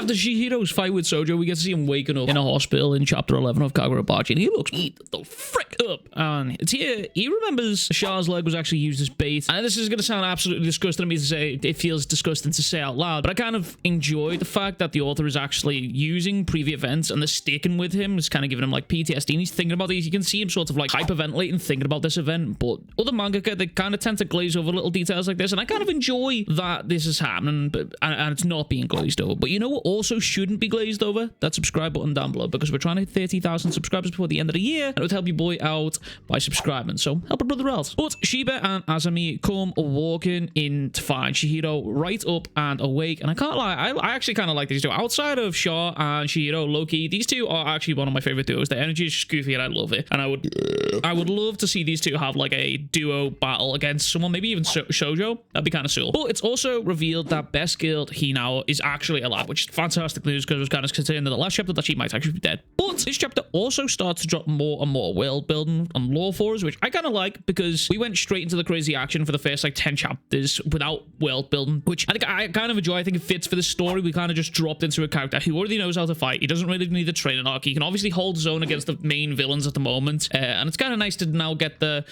After Chihiro's fight with Sojo, we get to see him waking up in a hospital in chapter 11 of Kagurabachi, and he looks eat the frick up. And it's here he remembers Char's leg was actually used as bait. And this is going to sound absolutely disgusting to me to say. It feels disgusting to say out loud, but I kind of enjoy the fact that the author is actually using previous events and they're sticking with him. It's kind of giving him like PTSD, and he's thinking about these. You can see him sort of like hyperventilating, thinking about this event. But other mangaka, they kind of tend to glaze over little details like this, and I kind of enjoy that this is happening, and it's not being glazed over. But you know what also shouldn't be glazed over? That subscribe button down below, because we're trying to hit 30,000 subscribers before the end of the year, and it would help your boy out by subscribing. So help a brother out. But Shiba and Azumi come walking in to find Chihiro right up and awake, and I can't lie, I actually kind of like these two. Outside of Char and Chihiro, low-key, these two are actually one of my favorite duos. Their energy is just goofy and I love it, and I would love to see these two have like a duo battle against someone, maybe even Sojo. That'd be kind of cool. But it's also revealed that Best Guild Hinao is actually alive, which is fantastic news, because I was kind of concerned in the last chapter that she might actually be dead. But this chapter also starts to drop more and more world building and lore for us, which I kind of like, because we went straight into the crazy action for the first like 10 chapters without world building, which I think I kind of enjoy. I think it fits for the story. We kind of just dropped into a character who already knows how to fight. He doesn't really need a training arc. He can obviously hold his own against the main villains at the moment, and it's kind of nice to now get the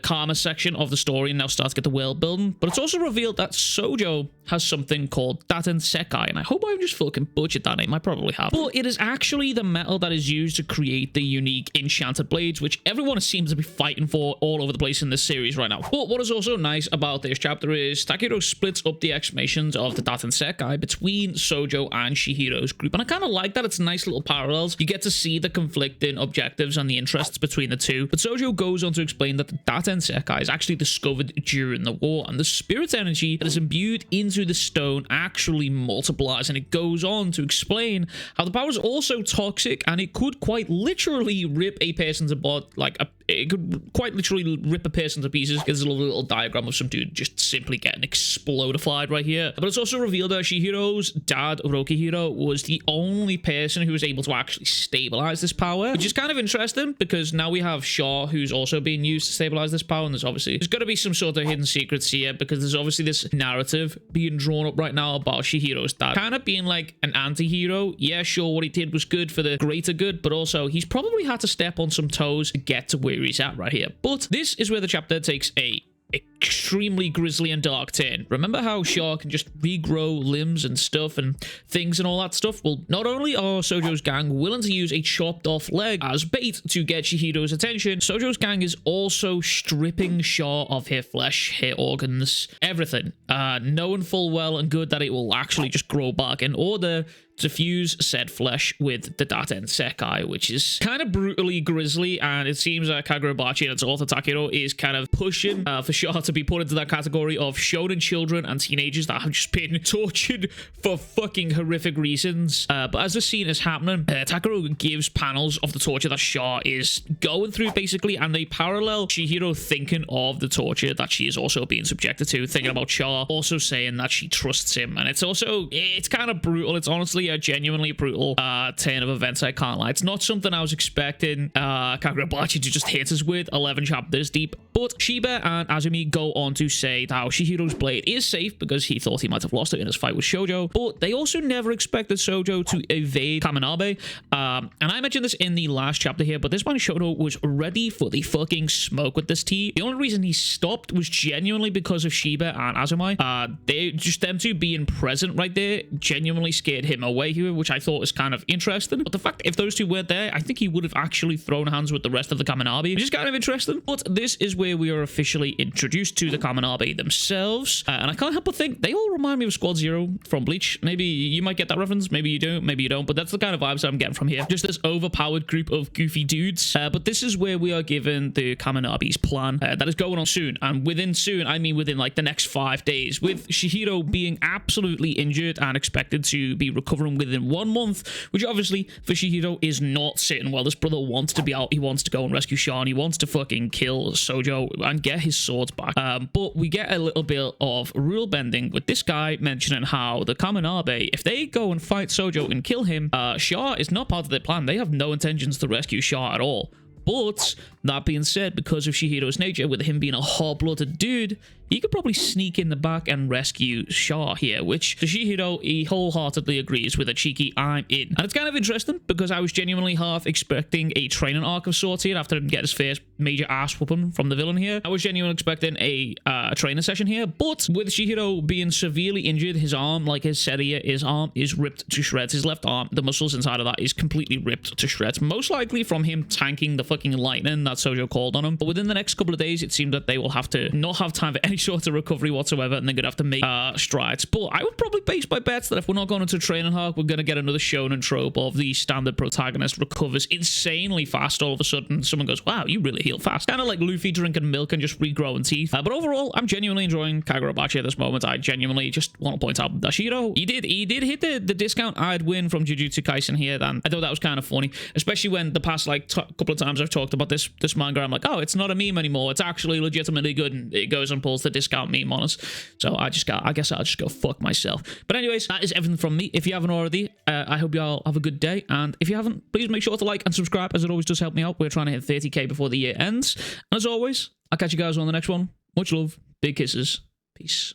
karma section of the story and now start to get the world building. But it's also revealed that Sojo has something called Daten Sekai, and I hope I've just fucking butchered that name. I probably have. But it is actually the metal that is used to create the unique enchanted blades, which everyone seems to be fighting for all over the place in this series right now. But what is also nice about this chapter is Takiro splits up the explanations of the Daten Sekai between Sojo and Chihiro's group, and I kind of like that. It's nice little parallels. You get to see the conflicting objectives and the interests between the two. But Sojo goes on to explain that the Daten Sekai is actually discovered during the war, and the spirit energy that is imbued into the stone actually multiplies, and it goes on to explain how the power is also toxic, and it could quite literally rip a person's body, it could quite literally rip a person to pieces. There's a little diagram of some dude just simply getting explodified right here. But it's also revealed that Chihiro's dad, Rokihiro, was the only person who was able to actually stabilize this power, which is kind of interesting, because now we have Char, who's also being used to stabilize this power, and there's got to be some sort of hidden secrets here, because there's obviously this narrative being drawn up right now about Chihiro's dad kind of being like an anti-hero. Yeah, sure, what he did was good for the greater good, but also he's probably had to step on some toes to get to where he's at right here. But this is where the chapter takes a extremely grisly and dark turn. Remember how Char can just regrow limbs and stuff and things and all that stuff? Well, not only are Sojo's gang willing to use a chopped off leg as bait to get Chihiro's attention, Sojo's gang is also stripping Char of her flesh, her organs, everything, knowing full well and good that it will actually just grow back in order to fuse said flesh with the Daten Sekai, which is kind of brutally grisly, and it seems that Kagurabachi and its author Takiro is kind of pushing for Char to be put into that category of shonen children and teenagers that have just been tortured for fucking horrific reasons. But as the scene is happening, Takiro gives panels of the torture that Char is going through, basically, and they parallel Chihiro thinking of the torture that she is also being subjected to, thinking about Char, also saying that she trusts him, and it's kind of brutal. It's honestly a genuinely brutal turn of events, I can't lie. It's not something I was expecting Kagurabachi to just hit us with 11 chapters deep. But Shiba and Azumi go on to say how Chihiro's blade is safe because he thought he might have lost it in his fight with Sojo, but they also never expected Sojo to evade Kaminabe. And I mentioned this in the last chapter here, but this man Shoto was ready for the fucking smoke with this tea. The only reason he stopped was genuinely because of Shiba and Azumi. Them two being present right there genuinely scared him away here, which I thought was kind of interesting. But the fact if those two weren't there, I think he would have actually thrown hands with the rest of the Kaminabe, which is kind of interesting. But this is where we are officially introduced to the Kaminabe themselves, and I can't help but think they all remind me of Squad Zero from Bleach. Maybe you might get that reference, maybe you don't, but that's the kind of vibes I'm getting from here. Just this overpowered group of goofy dudes. But this is where we are given the Kaminabe's plan that is going on soon, and within soon, I mean within like the next 5 days, with Chihiro being absolutely injured and expected to be recovering within 1 month, which obviously for Chihiro is not sitting well. This brother wants to be out, he wants to go and rescue Sean, he wants to fucking kill Sojo and get his swords back. But we get a little bit of rule bending with this guy mentioning how the Kaminabe, if they go and fight Sojo and kill him, Char is not part of their plan. They have no intentions to rescue Char at all. But that being said, because of Chihiro's nature, with him being a hot-blooded dude, he could probably sneak in the back and rescue Char here, which Chihiro, he wholeheartedly agrees with a cheeky "I'm in." And it's kind of interesting because I was genuinely half expecting a training arc of sorts here after him get his first major ass whooping from the villain here. I was genuinely expecting a training session here, but with Chihiro being severely injured, his arm, like his said here, his arm is ripped to shreds. His left arm, the muscles inside of that is completely ripped to shreds, most likely from him tanking the fucking lightning that Sojo called on him. But within the next couple of days, it seemed that they will have to not have time for any sort of recovery whatsoever, and they're gonna have to make strides. But I would probably base my bets that if we're not going into training arc, we're gonna get another shonen trope of the standard protagonist recovers insanely fast. All of a sudden, someone goes, "Wow, you really heal fast," kind of like Luffy drinking milk and just regrowing teeth. But overall, I'm genuinely enjoying Kagurabachi at this moment. I genuinely just want to point out that Chihiro, he did hit the discount I'd win from Jujutsu Kaisen here. Then I thought that was kind of funny, especially when the past like couple of times I've talked about this manga, I'm like, oh, it's not a meme anymore. It's actually legitimately good, and it goes and pulls the discount meme on us. So I guess I'll just go fuck myself. But anyways, that is everything from me. If you haven't already, I hope you all have a good day. And if you haven't, please make sure to like and subscribe, as it always does help me out. We're trying to hit 30k before the year ends. And as always, I'll catch you guys on the next one. Much love, big kisses, peace.